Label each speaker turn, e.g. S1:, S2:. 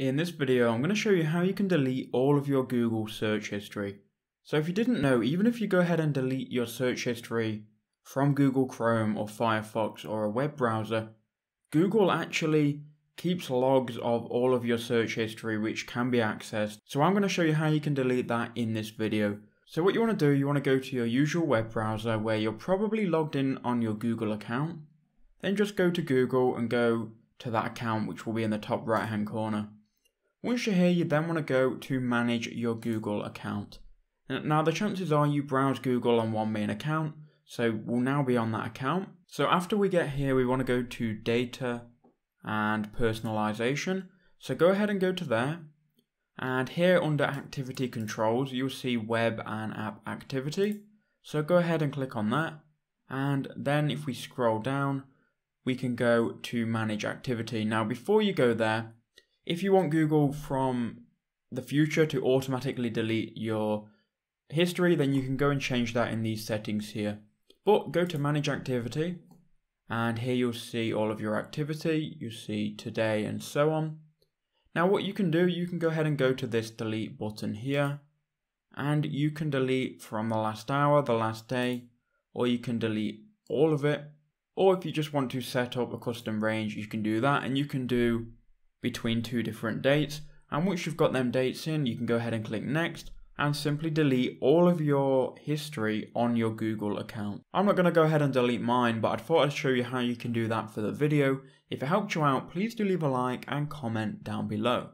S1: In this video, I'm going to show you how you can delete all of your Google search history. So if you didn't know, even if you go ahead and delete your search history from Google Chrome or Firefox or a web browser, Google actually keeps logs of all of your search history which can be accessed. So I'm going to show you how you can delete that in this video. So what you want to do, you want to go to your usual web browser where you're probably logged in on your Google account. Then just go to Google and go to that account which will be in the top right hand corner. Once you're here, you then want to go to manage your Google account. Now the chances are you browse Google on one main account, so we'll now be on that account. So after we get here, we want to go to data and personalization. So go ahead and go to there. And here under activity controls, you'll see web and app activity. So go ahead and click on that. And then if we scroll down, we can go to manage activity. Now before you go there, if you want Google from the future to automatically delete your history, then you can go and change that in these settings here. But go to manage activity, and here you'll see all of your activity. You see today and so on. Now what you can do, you can go ahead and go to this delete button here, and you can delete from the last hour, the last day, or you can delete all of it. Or if you just want to set up a custom range, you can do that, and you can do between two different dates. And once you've got them dates in, you can go ahead and click next and simply delete all of your history on your Google account. I'm not going to go ahead and delete mine, but I thought I'd show you how you can do that for the video. If it helped you out, please do leave a like and comment down below.